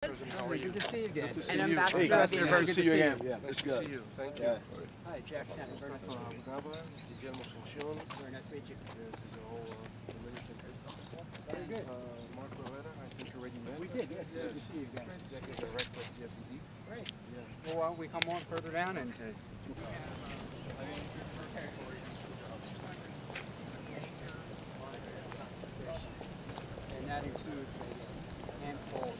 How are you? Good to see you again. Good to see And you. Ambassador Hey, of the nice very to good see to you see again. you. Yeah, it's good. See you. Thank you. Yeah. Hi, Jack Shannon. Very nice to meet you. Guillermo Asunción. Very nice to meet you. This is the whole Dominican people. Very good. Mark Herrera, I think you already met. We did, yes. Good to see you again. Executive Director of the FDD. Great. Yeah. Well, why don't we come on further down and and that includes a handful.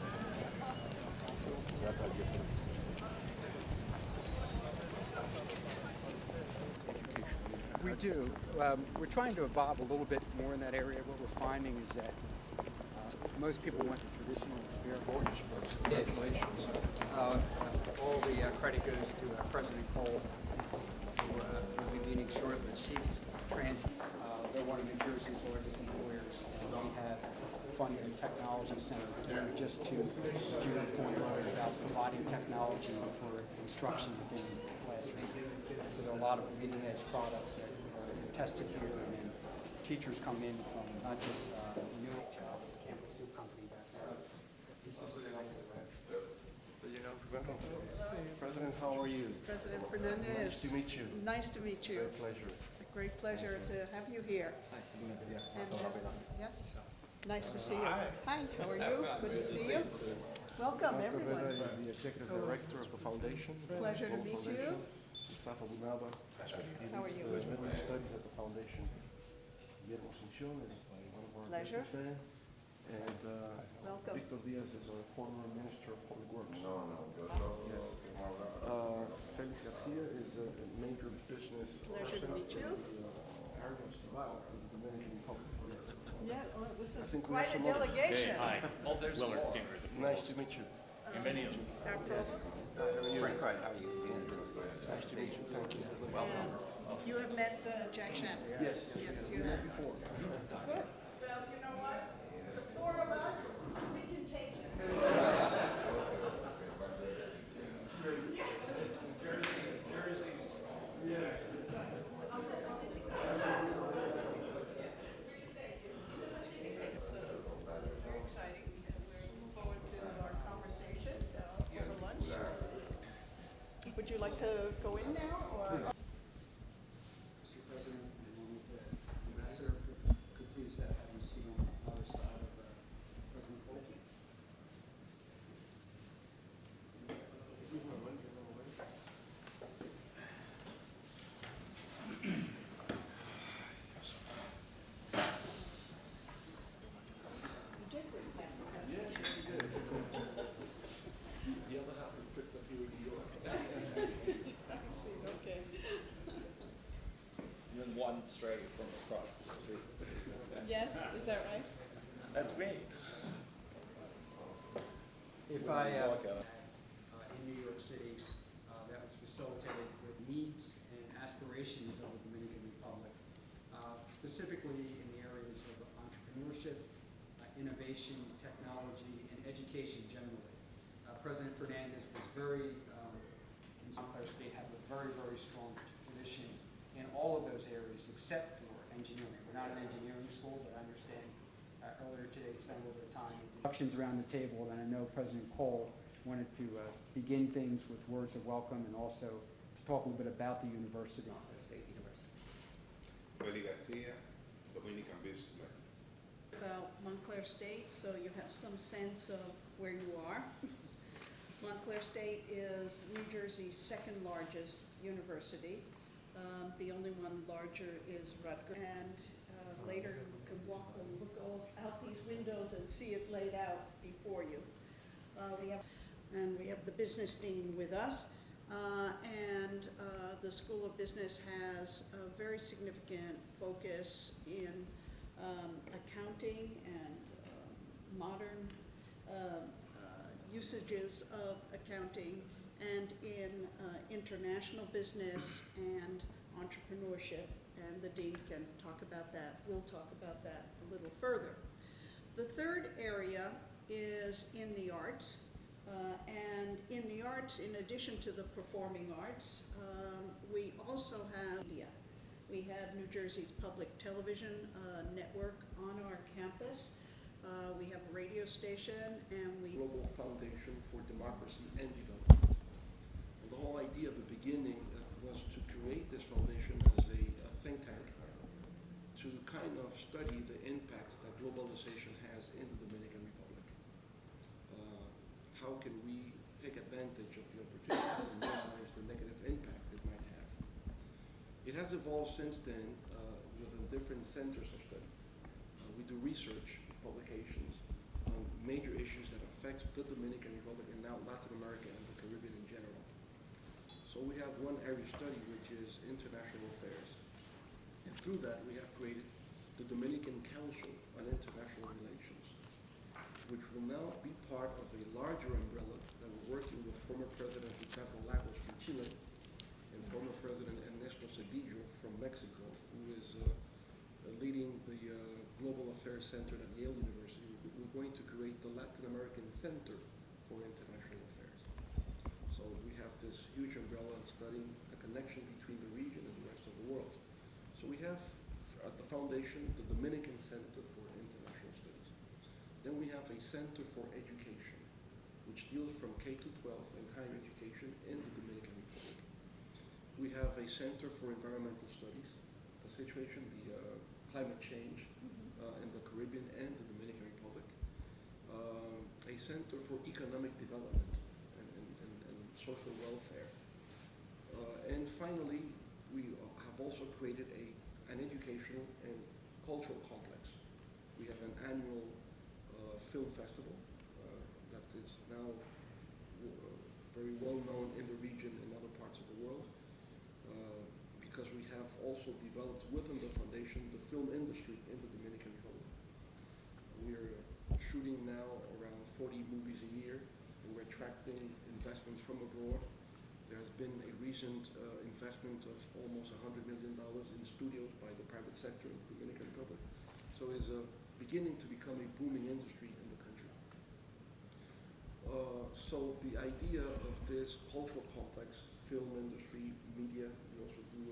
We do. We're trying to evolve a little bit more in that area. What we're finding is that most people want the traditional experience. Yes. All the credit goes to President Cole, who will be meeting shortly. She's they're one of New Jersey's largest employers. And we have funded a technology center there just to the point earlier about providing technology for instruction within the classroom. So there are a lot of leading edge products that are tested here, and then teachers come in from not just New York, Campbell Soup Company back there. President, how are you? President Fernandez. Nice to meet you. Nice to meet you. My pleasure. A great pleasure to have you here. And, yes, nice to see you. Hi, how are you? Good to see you. Welcome, Mark everyone. Herrera is the Executive Director of the Foundation. Pleasure to meet you. Gustavo Bunaba. How are you? He studies at the Foundation. Guillermo Asunción is one of our Pleasure. businessmen. And Welcome. Victor Diaz is our former Minister of Public Works. Yes. Felix Garcia is a major business Pleasure to person meet you. in the Dominican Republic. Yeah, well, this is think we have quite a some others. delegation. Oh, there's more. Nice to meet you. Our provost. Nice to meet you. Thank you. And you have met Jack Shannon? Yes. Yes, you have. Before. Good. Well, you know what? The four of us, we can take it. Very exciting. We're looking forward to our conversation over lunch. Would you like to go in now, or? Mr. President, and Ambassador, could please have you see on the other side of President Cole. You did bring that. I see, okay. And then one straight from across the street. Yes, is that right? That's me. If in New York City, that was facilitated with needs and aspirations of the Dominican Republic, specifically in the areas of entrepreneurship, innovation, technology, and education generally. President Fernandez was very, in Montclair State have a very, very strong tradition in all of those areas except for engineering. We're not an engineering school, but I understand earlier today spent a little bit of time with instructions around the table, and I know President Cole wanted to begin things with words of welcome and also to talk a little bit about the university. Feli Garcia, Dominican Businessman. About Montclair State, so you have some sense of where you are. Montclair State is New Jersey's second largest university. The only one larger is Rutgers. And later you can walk and look out these windows and see it laid out before you. We have the business dean with us. The School of Business has a very significant focus in accounting and modern usages of accounting, and in international business and entrepreneurship. And the dean can talk about that. We'll talk about that a little further. The third area is in the arts. And in the arts, in addition to the performing arts, we also have media. We have New Jersey's public television network on our campus. We have a radio station, and we, Global Foundation for Democracy and Development. And the whole idea at the beginning was to create this foundation as a think tank to kind of study the impact that globalization has in the Dominican Republic. How can we take advantage of the opportunity and minimize the negative impact it might have? It has evolved since then within different centers of study. We do research publications on major issues that affect the Dominican Republic and now Latin America and the Caribbean in general. So we have one area of study which is international affairs. And through that we have created the Dominican Council on International Relations, which will now be part of a larger umbrella that we're working with former President Ricardo Lagos from Chile and former President Ernesto Zedillo from Mexico, who is leading the Global Affairs Center at Yale University. We're going to create the Latin American Center for International Affairs. So we have this huge umbrella studying the connection between the region and the rest of the world. So we have at the foundation the Dominican Center for International Studies. Then we have a Center for Education, which deals from K to 12 and higher education in the Dominican Republic. We have a Center for Environmental Studies, the situation, the climate change in the Caribbean and the Dominican Republic. A Center for Economic Development and Social Welfare. And finally, we have also created an educational and cultural complex. We have an annual film festival that is now very well known in the region and other parts of the world, because we have also developed within the foundation the film industry in the Dominican Republic. We're shooting now around 40 movies a year, and we're attracting investments from abroad. There has been a recent investment of almost $100 million in studios by the private sector in the Dominican Republic. So it's beginning to become a booming industry in the country. So the idea of this cultural complex, film industry, media, we also do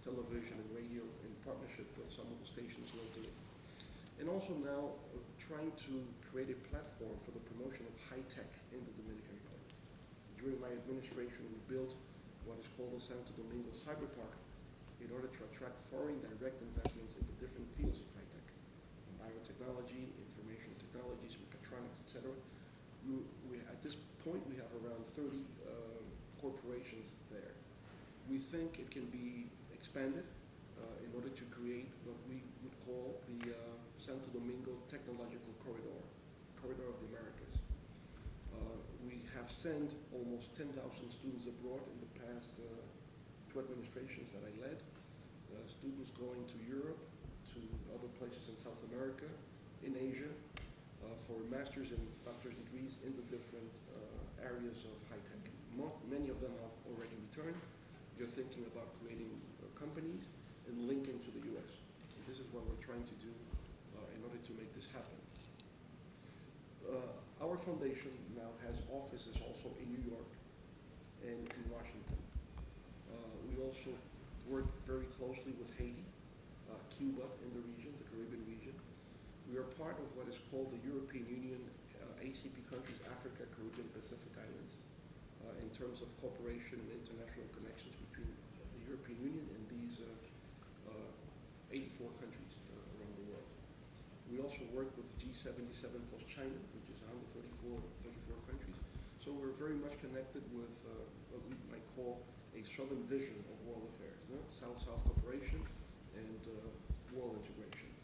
television and radio in partnership with some of the stations locally. And also now trying to create a platform for the promotion of high tech in the Dominican Republic. During my administration, we built what is called the Santo Domingo Cyber Park in order to attract foreign direct investments into different fields of high tech, biotechnology, information technologies, mechatronics, etc. At this point, we have around 30 corporations there. We think it can be expanded in order to create what we would call the Santo Domingo Technological Corridor, Corridor of the Americas. We have sent almost 10,000 students abroad in the past two administrations that I led. Students going to Europe, to other places in South America, in Asia, for master's and doctor's degrees in the different areas of high tech. Many of them have already returned. They're thinking about creating companies and linking to the U.S. And this is what we're trying to do in order to make this happen. Our foundation now has offices also in New York and in Washington. We also work very closely with Haiti, Cuba in the region, the Caribbean region. We are part of what is called the European Union ACP countries, Africa, Caribbean, Pacific Islands, in terms of cooperation and international connections between the European Union and these 84 countries around the world. We also work with G77 plus China, which is 134 countries. So we're very much connected with what we might call a southern vision of world affairs, no? South-South cooperation and world integration.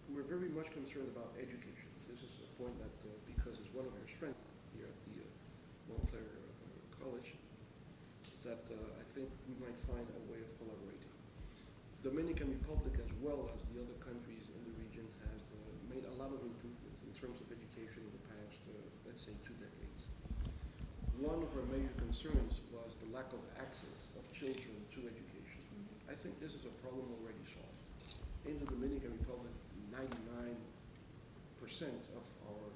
We're very much concerned about education. This is a point that, because it's one of our strengths here at the Montclair College, that I think we might find a way of collaborating. Dominican Republic, as well as the other countries in the region, have made a lot of improvements in terms of education in the past, let's say, 2 decades. One of our major concerns was the lack of access of children to education. I think this is a problem already solved. In the Dominican Republic, 99% of our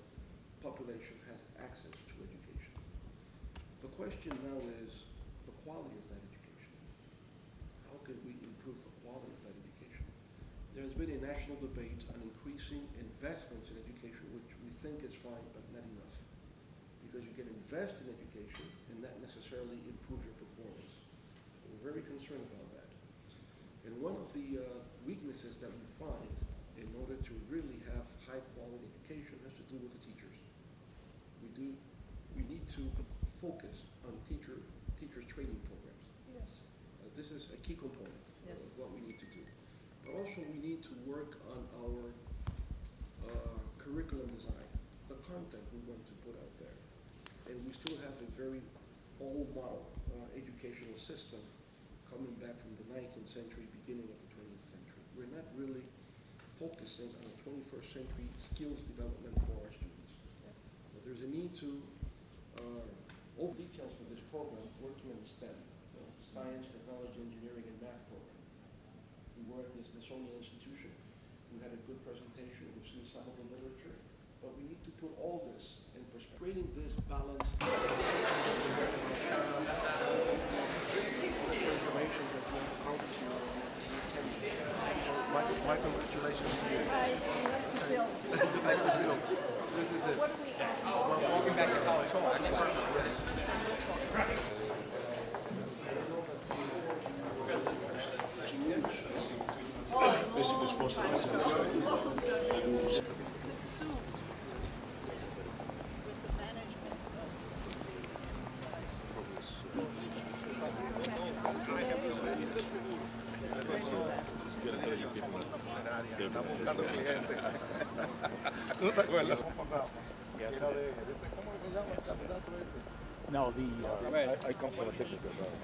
population has access to education. The question now is the quality of that education. How can we improve the quality of that education? There has been a national debate on increasing introducing investments in education, which we think is fine, but not enough. Because you can invest in education and not necessarily improve your performance. We're very concerned about that. And one of the weaknesses that we find in order to really have high quality education has to do with the teachers. We need to focus on teachers training programs. Yes. This is a key component Yes. of what we need to do. But also we need to work on our curriculum design, the content we want to put out there. And we still have a very old model educational system coming back from the 19th century, beginning of the 20th century. We're not really focusing on 21st century skills development for our students. Yes. So there's a need to, all details for this program, working in STEM, science, technology, engineering, and math program. We were at the Smithsonian Institution. We had a good presentation. We've seen some of the literature, but we need to put all this in perspective. Creating this balanced information that you have accomplished here. My congratulations to you. I like to build. This is it. What do we ask? We're walking back to College Hall, actually. Basically supposed to be consumed with the management Están buscando clientes. ¿No te acuerdas? No, the, Right. I come from a technical background.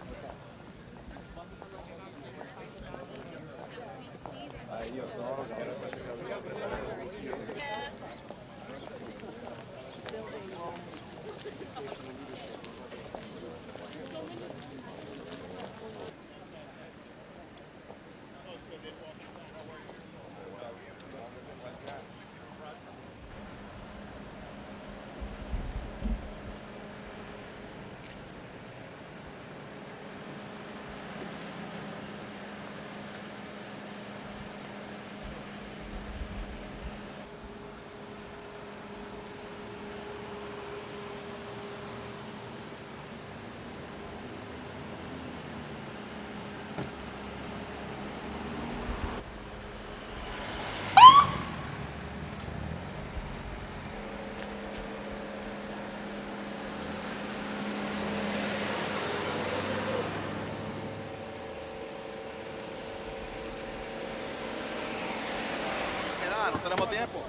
No tenemos tiempo.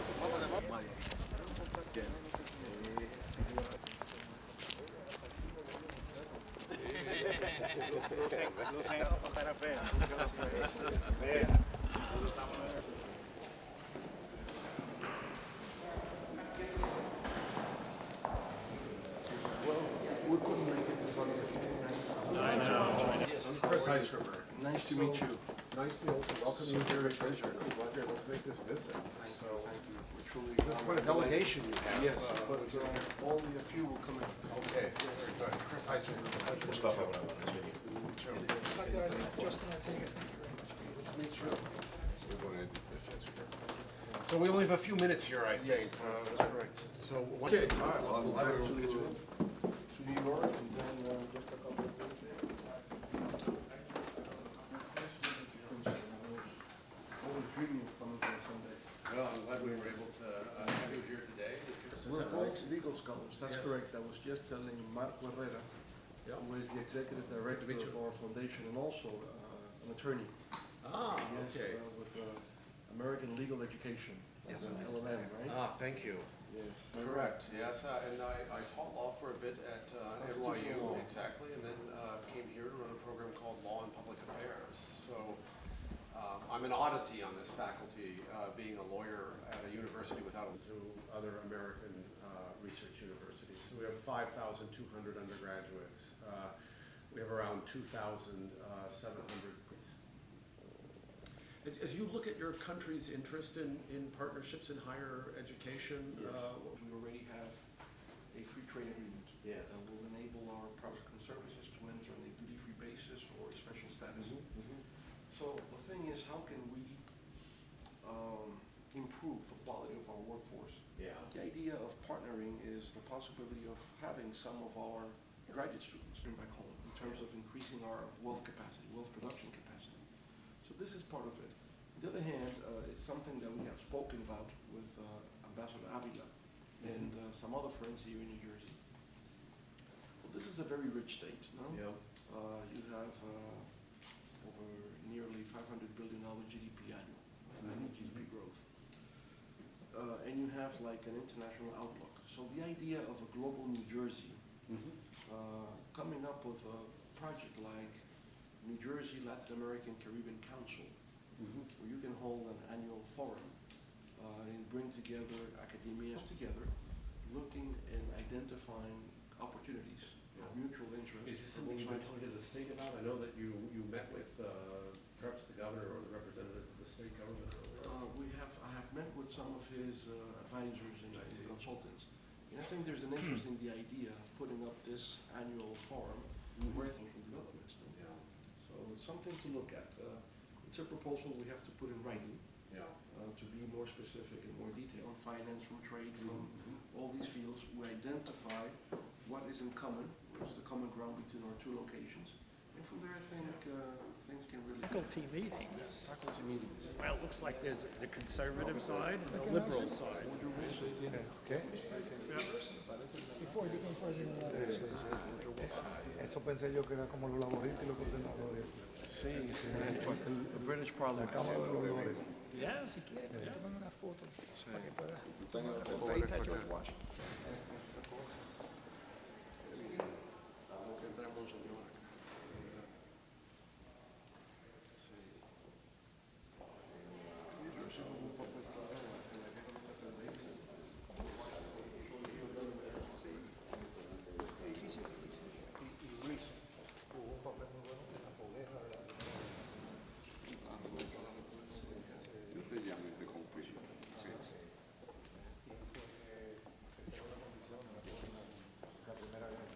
We couldn't make it to Sunday. Chris Heistrupper. Nice to meet you. Nice to be able to welcome you here at Treasure. Glad you're able to make this visit. So, Thank you. We're truly. this is quite a delegation you have. Yes, but only a few will come in. Okay, very good. Chris Heistrupper. Mustafa, So we only have a few minutes here, I think. That's correct. So, okay, all right, well, I'm glad To to get you in. New York and then just a couple of days there. Always dreaming of coming here someday. Well, I'm glad we were able to have you here today. We're both legal scholars, that's Yes. correct. I was just telling Marco Herrera, Yeah. who is the executive director meet you. of our foundation and also an attorney. Ah, Yes, okay. with American Legal Education, as an LLM, right? Ah, thank you. Yes. Correct, yes, and I taught law for a bit at Constitutional NYU, law. exactly, and then came here to run a program called Law and Public Affairs. So I'm an oddity on this faculty, being a lawyer at a university without to other American research universities. So we have 5,200 undergraduates. We have around 2,700. As you look at your country's interest in partnerships in higher education, Yes, we already have a free trade agreement. Yes. That will enable our products and services to enter on a duty-free basis or a special status. So the thing is, how can we improve the quality of our workforce. Yeah. The idea of partnering is the possibility of having some of our graduate students come back home in terms of increasing our wealth capacity, wealth production capacity. So this is part of it. On the other hand, it's something that we have spoken about with Ambassador Avila and some other friends here in New Jersey. Well, this is a very rich state, no? Yeah. You have over nearly $500 billion GDP annual, annual GDP growth. And you have like an international outlook. So the idea of a global New Jersey, coming up with a project like New Jersey Latin American Caribbean Council, where you can hold an annual forum and bring together academias together, looking and identifying opportunities of mutual interest. Is this something you've been talking to the state about? I know that you met with perhaps the governor or the representatives of the state government earlier. I have met with some of his advisors and I see. consultants. And I think there's an interest in the idea of putting up this annual forum where social developments. No? Yeah, So it's something to look at. It's a proposal we have to put in writing yeah. to be more specific and more detailed. Finance, from trade, from all these fields. We identify what is in common, what is the common ground between our two locations. And from there, I think things can really. Faculty meetings. Faculty meetings. Well, it looks like there's the conservative side and the liberal side. Before he became president of the United States. Eso pensé yo que era como los laboristas y los conservadores. Sí, el British Parliament. Cámara de los Lores. Yeah. Si quieres, tomen una foto para que puedas. Tengo Ahí está George Washington. Lo que entramos, señora. Sí. Yo sigo un poco de Y Luis jugó un papel muy bueno en la pobreza de la Yo te llamo y te confío. la primera guerra.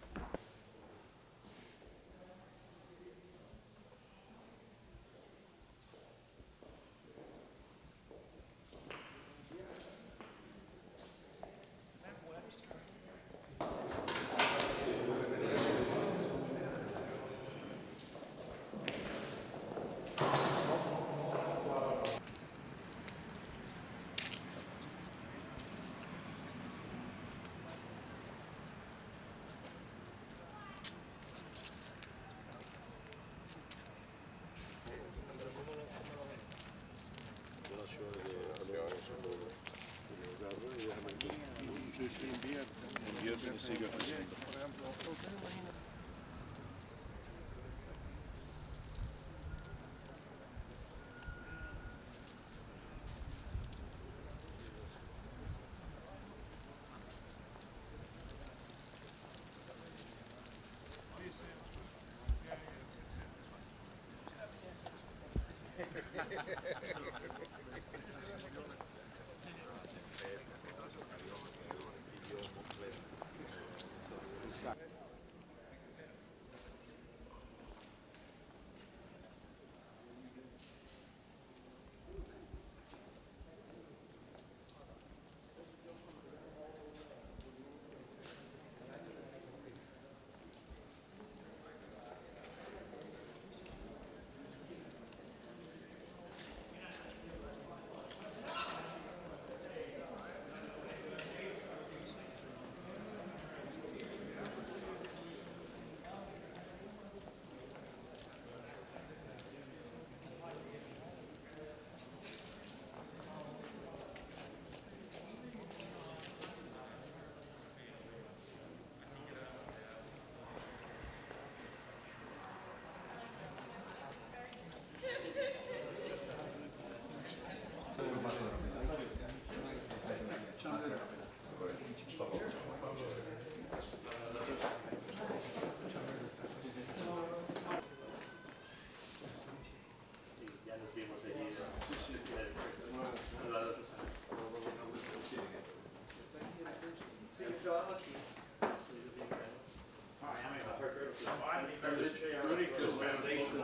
Ya nos vimos allí. Salvador Rosado. Sí, yo trabajo aquí. Soy de Vietnam. Rudy Foundation.